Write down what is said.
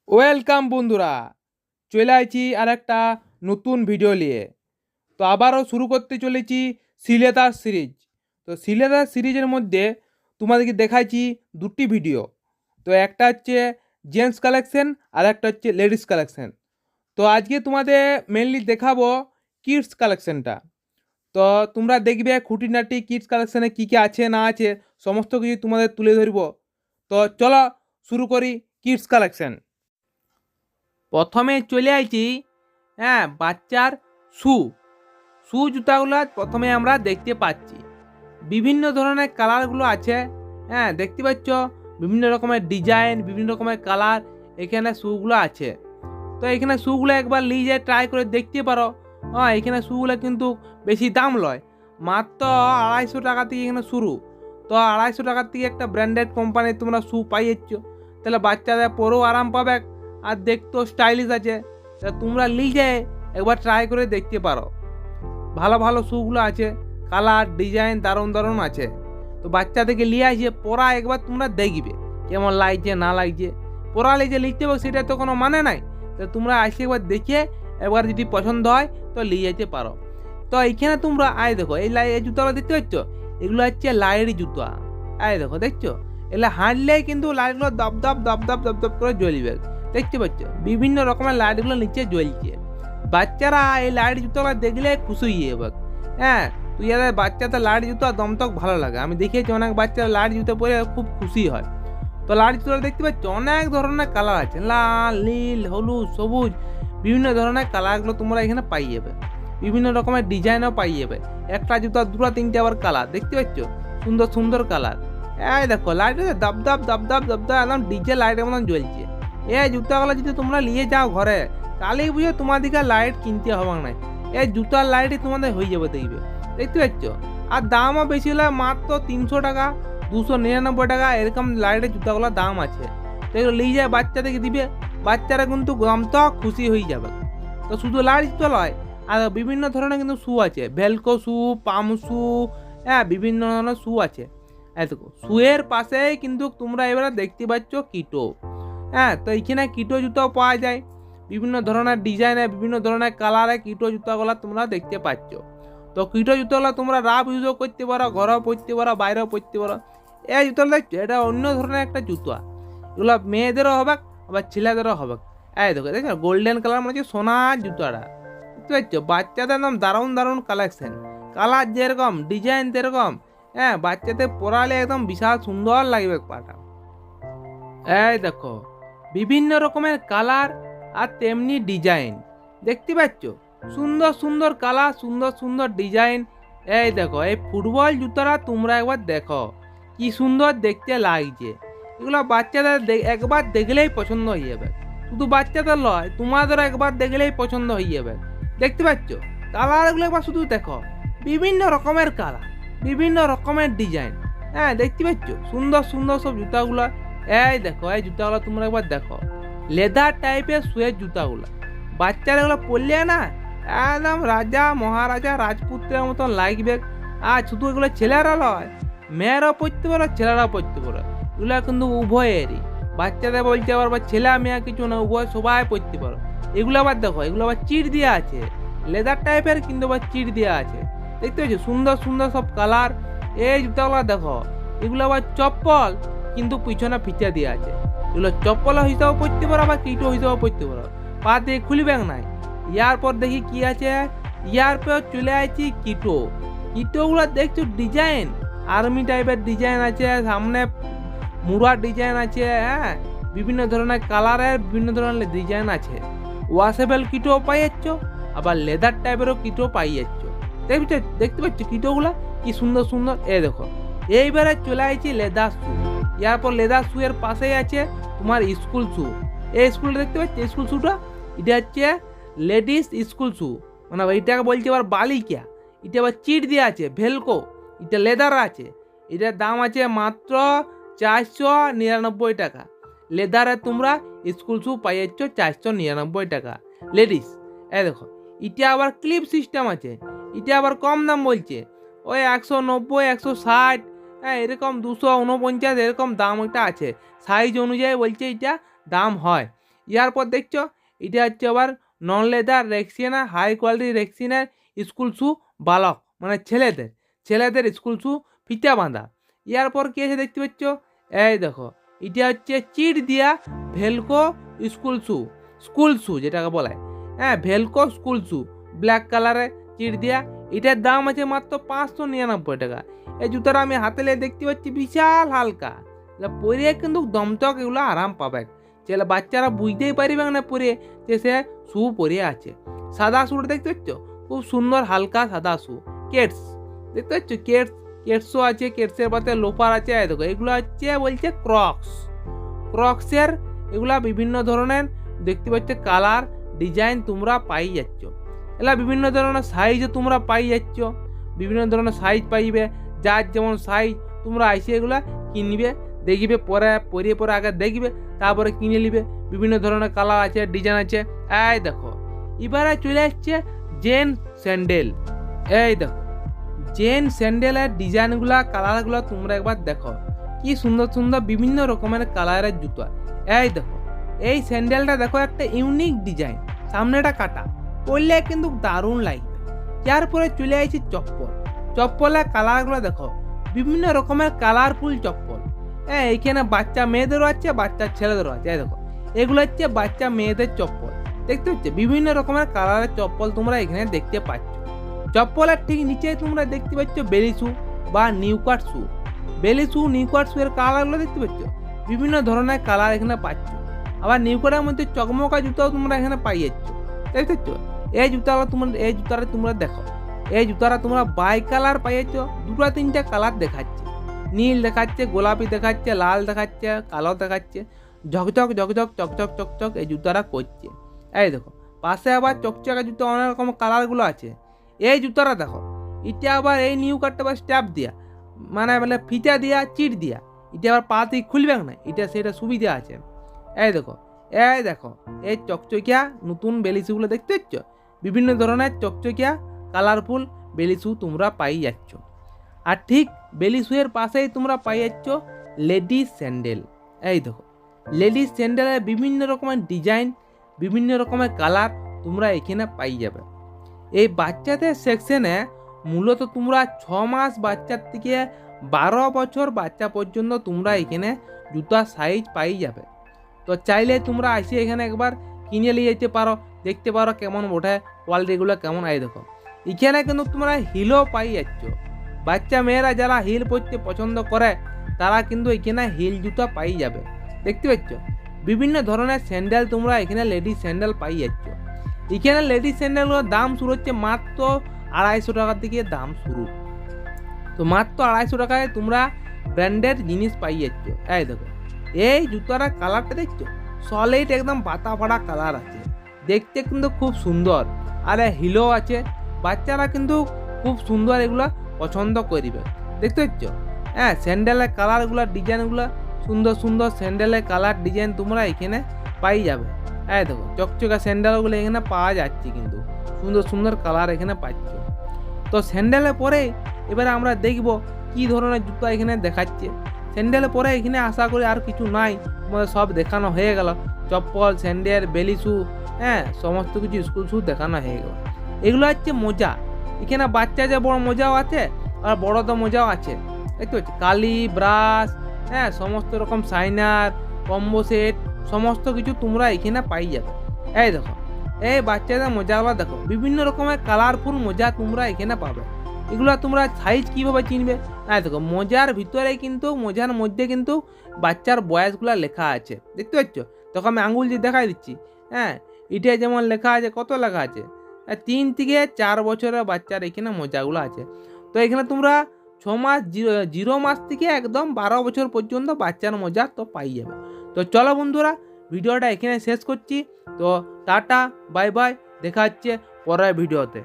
Welcome বন্ধুরা, চলে আইছি আর একটা নতুন ভিডিও নিয়ে। তো আবারও শুরু করতে চলেছি শ্রীলেদার সিরিজ। তো শ্রীলেদার সিরিজের মধ্যে তোমাদেরকে দেখাইছি দুটি ভিডিও। তো একটা হচ্ছে জেন্টস কালেকশন আর একটা হচ্ছে লেডিস কালেকশন। তো আজকে তোমাদের মেনলি দেখাবো কিডস কালেকশনটা। তো তোমরা দেখবে খুঁটিনাটি কিডস কালেকশানে কী কী আছে না আছে সমস্ত কিছু তোমাদের তুলে ধরবো। তো চলো শুরু করি কিডস কালেকশন। প্রথমে চলে আইছি বাচ্চার শু জুতাগুলো প্রথমে আমরা দেখতে পাচ্ছি। বিভিন্ন ধরনের কালারগুলো আছে, দেখতে পাচ্ছ বিভিন্ন রকমের ডিজাইন, বিভিন্ন রকমের কালার এখানে শুগুলো আছে। তো এখানে শুগুলো একবার নিয়ে যায় ট্রাই করে দেখতে পারো। এখানে শুগুলো কিন্তু বেশি দাম লয়, মাত্র 250 টাকা থেকে এখানে শুরু। তো 250 টাকার থেকে একটা ব্র্যান্ডেড কোম্পানির তোমরা শু পাইয়েছ, তাহলে বাচ্চাদের পরেও আরাম পাবে আর দেখতেও স্টাইলিশ আছে। তা তোমরা নিয়ে যায় একবার ট্রাই করে দেখতে পারো। ভালো ভালো শুগুলো আছে, কালার ডিজাইন দারুণ দারুণ আছে। তো বাচ্চাদেরকে নিয়ে আসে পরা একবার তোমরা দেখবে কেমন লাগছে না লাগছে। পরা লিখে লিখতে হবে সেটা তো কোনো মানে নাই। তো তোমরা আসে একবার দেখে একবার যদি পছন্দ হয় তো নিয়ে যেতে পারো। তো এইখানে তোমরা দেখো এই জুতোগুলো দেখতে পাচ্ছ, এগুলো হচ্ছে লাইটের জুতো। দেখো দেখছো, এগুলো হাঁটলে কিন্তু লাইটগুলো দপ দপ দপ দপ দপ দপ করে জ্বলবে। দেখতে পাচ্ছ বিভিন্ন রকমের লাইটগুলো নিচে জ্বলছে। বাচ্চারা এই লাইট জুতোগুলো দেখলে খুশি হয়ে যাবে। তুই এদের বাচ্চাদের লাইট জুতো দমতক ভালো লাগে। আমি দেখেছি অনেক বাচ্চারা লাইট জুতো পরে খুব খুশি হয়। তো লাইট জুতো দেখতে পাচ্ছ অনেক ধরনের কালার আছে, লাল নীল হলুদ সবুজ বিভিন্ন ধরনের কালারগুলো তোমরা এখানে পাই যাবে। বিভিন্ন রকমের ডিজাইনও পাই যাবে। একটা জুতো দুটো তিনটে আবার কালার দেখতে পাচ্ছ, সুন্দর সুন্দর কালার। দেখো লাইট দাব দাব দাব দাব দাব দাব একদম ডিজে লাইটের মতন জ্বলছে। জুতাগুলো যদি তোমরা নিয়ে যাও ঘরে, তাহলেই বুঝো তোমাদেরকে লাইট কিনতে হবে না। এই জুতার লাইটই তোমাদের হয়ে যাবে দেখবে। দেখতে পাচ্ছ, আর দামও বেশি হলে মাত্র 300 টাকা 299 টাকা এরকম লাইটের জুতাগুলোর দাম আছে। তো এগুলো নিয়ে যায় বাচ্চাদেরকে দিবে, বাচ্চারা কিন্তু তো খুশি হয়ে যাবে। তো শুধু লাইট জুতো নয়, আর বিভিন্ন ধরনের কিন্তু শু আছে, ভেলকো শু, পাম শু, বিভিন্ন ধরনের শু আছে। দেখো শুয়ের পাশেই কিন্তু তোমরা এবারে দেখতে পাচ্ছ কিটো। তো এইখানে কিটো জুতাও পাওয়া যায়, বিভিন্ন ধরনের ডিজাইনে বিভিন্ন ধরনের কালারে কিটো জুতাগুলো তোমরা দেখতে পাচ্ছ। তো কিটো জুতোগুলো তোমরা রাফ ইউজও করতে পারো, ঘরেও পরতে পারো, বাইরেও পরতে পারো। এই জুতোটা দেখছো, এটা অন্য ধরনের একটা জুতো। এগুলো মেয়েদেরও হবে আবার ছেলেদেরও হবে। দেখো দেখছো গোল্ডেন কালার মনে হচ্ছে সোনার জুতোটা। বুঝতে পারছো, বাচ্চাদের একদম দারুণ দারুণ কালেকশন, কালার যেরকম ডিজাইন সেরকম। বাচ্চাদের পরালে একদম বিশাল সুন্দর লাগবে পাটা। দেখো বিভিন্ন রকমের কালার আর তেমনি ডিজাইন দেখতে পাচ্ছ, সুন্দর সুন্দর কালার সুন্দর সুন্দর ডিজাইন। দেখো এই ফুটবল জুতোটা তোমরা একবার দেখো কি সুন্দর দেখতে লাগছে। এগুলো বাচ্চাদের একবার দেখলেই পছন্দ হয়ে যাবে। শুধু বাচ্চাদের নয়, তোমাদের একবার দেখলেই পছন্দ হয়ে যাবে। দেখতে পাচ্ছ কালারগুলো একবার শুধু দেখো, বিভিন্ন রকমের কালার বিভিন্ন রকমের ডিজাইন। দেখতে পাচ্ছ সুন্দর সুন্দর সব জুতাগুলো। দেখো এই জুতাগুলো তোমরা একবার দেখো, লেদার টাইপের শুয়ের জুতাগুলো। বাচ্চারা এগুলো পরলে না একদম রাজা মহারাজা রাজপুত্রের মতন লাগবে। আর শুধু এগুলো ছেলেরা নয়, মেয়েরাও পরতে পারো ছেলেরাও পরতে পারো। এগুলো কিন্তু উভয়েরই, বাচ্চাদের বলতে আবার বা ছেলে মেয়ে কিছু না, উভয় সবাই পরতে পারো। এগুলো আবার দেখো, এগুলো আবার চিট দেওয়া আছে, লেদার টাইপের কিন্তু আবার চিট দেওয়া আছে। দেখতে পাচ্ছ সুন্দর সুন্দর সব কালার। এই জুতাগুলো দেখো, এগুলো আবার চপ্পল কিন্তু পিছনে ফিচা দিয়ে আছে। এগুলো চপ্পল হিসাবেও পরতে পারো আবার কিটো হিসাবেও পরতে পারো, পা দিয়ে খুলবে নাই। ইয়ার পর দেখি কি আছে, ইয়ার পর চলে আসছি কিটো। কিটোগুলো দেখছো ডিজাইন আর্মি টাইপের ডিজাইন আছে, সামনে মুড়া ডিজাইন আছে। বিভিন্ন ধরনের কালারের বিভিন্ন ধরনের ডিজাইন আছে। ওয়াশেবল কিটো পাই যাচ্ছ, আবার লেদার টাইপেরও কিটো পাই যাচ্ছ। দেখতে পাচ্ছ কিটোগুলা কি সুন্দর সুন্দর। দেখো এইবারে চলে আসছি লেদার শু। ইয়ার পর লেদার শু এর পাশেই আছে তোমার স্কুল শু। এই স্কুলটা দেখতে পাচ্ছি, স্কুল শুটা এটা হচ্ছে লেডিস স্কুল শু, মানে এটাকে বলছে আবার বালিকা। এটা আবার চিট দিয়ে আছে, ভেলকো, এটা লেদার আছে। এটার দাম আছে মাত্র 499 টাকা। লেদারে তোমরা স্কুল শু পাই যাচ্ছ 499 টাকা লেডিস। দেখো এটা আবার ক্লিপ সিস্টেম আছে, এটা আবার কম দাম বলছে, ওই 190 160 এরকম 249 এরকম দাম একটা আছে। সাইজ অনুযায়ী বলছে এটা দাম হয়। ইয়ার পর দেখছো এটা হচ্ছে আবার নন লেদার রেক্সিনা হাই কোয়ালিটি রেক্সিনার স্কুল শু বালক মানে ছেলেদের স্কুল শু ফিতা বাঁধা। ইয়ার পর কি আছে দেখতে পাচ্ছ, এই দেখো এটা হচ্ছে চিট দিয়া ভেলকো স্কুল শু যেটাকে বলে, হ্যাঁ ভেলকো স্কুল শু ব্ল্যাক কালারে চিট দিয়া। এটার দাম আছে মাত্র 599 টাকা। এই জুতাটা আমি হাতে নিয়ে দেখতে পাচ্ছি বিশাল হালকা, পরে কিন্তু দমচক এগুলো আরাম পাবে। ছেলে বাচ্চারা বুঝতেই পারবে না পরে যে সে শু পরে আছে। সাদা শুটা দেখতে পাচ্ছ, খুব সুন্দর হালকা সাদা শু। কেটস দেখতে পাচ্ছ, কেটসও আছে, কেটসের পাতে লোফার আছে। দেখো এগুলো হচ্ছে বলছে ক্রক্সের এগুলা বিভিন্ন ধরনের দেখতে পাচ্ছ কালার ডিজাইন তোমরা পাই যাচ্ছ। এগুলা বিভিন্ন ধরনের সাইজও তোমরা পাই যাচ্ছ, বিভিন্ন ধরনের সাইজ পাইবে। যার যেমন সাইজ তোমরা আইসে এগুলা কিনবে, দেখবে পরে আগে দেখবে তারপরে কিনে নিবে। বিভিন্ন ধরনের কালার আছে, ডিজাইন আছে। এই দেখো এবারে চলে আসছে জেন স্যান্ডেল। এই দেখো জেন স্যান্ডেলের ডিজাইনগুলা কালারগুলো তোমরা একবার দেখো, কি সুন্দর সুন্দর বিভিন্ন রকমের কালারের জুতো। এই দেখো এই স্যান্ডেলটা দেখো একটা ইউনিক ডিজাইন, সামনেটা কাটা, পরলে কিন্তু দারুণ লাগবে। তারপরে চলে আসছে চপ্পলের কালারগুলো দেখো, বিভিন্ন রকমের কালারফুল চপ্পল। এইখানে বাচ্চা মেয়েদেরও আছে, বাচ্চা ছেলেদেরও আছে। এই দেখো এগুলো হচ্ছে বাচ্চা মেয়েদের চপ্পল, দেখতে পাচ্ছ বিভিন্ন রকমের কালারের চপ্পল তোমরা এখানে দেখতে পাচ্ছ। চপ্পলের ঠিক নিচে তোমরা দেখতে পাচ্ছ বেলি শু বা নিউকাট শু। বেলি শু নিউকাট শু এর কালারগুলো দেখতে পাচ্ছ, বিভিন্ন ধরনের কালার এখানে পাচ্ছ। আবার নিউকাটের মধ্যে চকমকা জুতাও তোমরা এখানে পাই যাচ্ছ, দেখতে পাচ্ছ। এই জুতাটা তোমরা দেখো, এই জুতাটা তোমরা বাই কালার পাই যাচ্ছ। 2-3টা কালার দেখাচ্ছে, নীল দেখাচ্ছে, গোলাপি দেখাচ্ছে, লাল দেখাচ্ছে, কালো দেখাচ্ছে। ঝকঝক চকচক এই জুতাটা করছে। এই দেখো পাশে আবার চকচকা জুতো অনেক রকম কালারগুলো আছে। এই জুতাটা দেখো, এটা আবার এই নিউ কাটটা আবার স্ট্যাপ দিয়া মানে ফিতা দিয়া চিট দিয়া, এটা আবার পা থেকে খুলবে না, এটা সেটা সুবিধা আছে। এই দেখো এই চকচকিয়া নতুন বেলিশুগুলো দেখতে পাচ্ছ, বিভিন্ন ধরনের চকচকিয়া কালারফুল বেলিশু তোমরা পাই যাচ্ছ। আর ঠিক বেলিশুয়ের পাশেই তোমরা পাই যাচ্ছ লেডিস স্যান্ডেল। এই দেখো লেডিস স্যান্ডেলের বিভিন্ন রকমের ডিজাইন, বিভিন্ন রকমের কালার তোমরা এখানে পাই যাবে। এই বাচ্চাদের সেকশনে মূলত তোমরা 6 মাস বাচ্চার থেকে 12 বছর বাচ্চা পর্যন্ত তোমরা এখানে জুতার সাইজ পাই যাবে। তো চাইলে তোমরা আসে এখানে একবার কিনে নিয়ে যেতে পারো, দেখতে পারো কেমন ওঠে, কোয়ালিটিগুলো কেমন। এই দেখো এখানে কিন্তু তোমরা হিলও পাই যাচ্ছ। বাচ্চা মেয়েরা যারা হিল পরতে পছন্দ করে তারা কিন্তু এখানে হিল জুতা পাই যাবে, দেখতে পাচ্ছ। বিভিন্ন ধরনের স্যান্ডেল তোমরা এখানে লেডিস স্যান্ডেল পাই যাচ্ছ। এখানে লেডিস স্যান্ডেলগুলোর দাম শুরু হচ্ছে মাত্র 250 টাকার থেকে দাম শুরু। তো মাত্র 250 টাকায় তোমরা ব্র্যান্ডের জিনিস পাই যাচ্ছ। এই দেখো এই জুতার কালারটা দেখছো, সলিড একদম পাতা ফাড়া কালার আছে, দেখতে কিন্তু খুব সুন্দর। আর হিলও আছে, বাচ্চারা কিন্তু খুব সুন্দর এগুলো পছন্দ করবে, দেখতে পাচ্ছ। স্যান্ডেলের কালারগুলো ডিজাইনগুলো সুন্দর স্যান্ডেলের কালার ডিজাইন তোমরা এখানে পাই যাবে। দেখো চকচকা স্যান্ডেলগুলো এখানে পাওয়া যাচ্ছে, কিন্তু সুন্দর কালার এখানে পাচ্ছ। তো স্যান্ডেলের পরে এবারে আমরা দেখব কি ধরনের জুতা এখানে দেখাচ্ছে। স্যান্ডেলের পরে এখানে আশা করি আর কিছু নাই, তোমাদের সব দেখানো হয়ে গেল। চপ্পল, স্যান্ডেল, বেলি শু, সমস্ত কিছু স্কুল শু দেখানো হয়ে গেল। এগুলো হচ্ছে মোজা। এখানে বাচ্চা যে বড় মোজাও আছে আর বড় তো মোজাও আছে, দেখতে পাচ্ছি। কালি, ব্রাশ, সমস্ত রকম শাইনার, কম্বো সেট, সমস্ত কিছু তোমরা এখানে পাই যাবে। এই দেখো এই বাচ্চাদের মোজাগুলো দেখো, বিভিন্ন রকমের কালারফুল মোজা তোমরা এখানে পাবে। এগুলো তোমরা সাইজ কীভাবে চিনবে? দেখো মোজার ভিতরে কিন্তু মোজার মধ্যে কিন্তু বাচ্চার বয়সগুলো লেখা আছে, দেখতে পাচ্ছ। তখন আমি আঙুল দিয়ে দেখাই দিচ্ছি। এটা যেমন লেখা আছে, কত লেখা আছে, 3 থেকে 4 বছরের বাচ্চার এখানে মোজাগুলো আছে। তো এখানে তোমরা 6 মাস 0 মাস থেকে একদম 12 বছর পর্যন্ত বাচ্চার মোজা তো পাই যাবে। তো চলো বন্ধুরা, ভিডিওটা এখানে শেষ করছি। তো টাটা, বাই বাই, দেখা হচ্ছে পরের ভিডিওতে।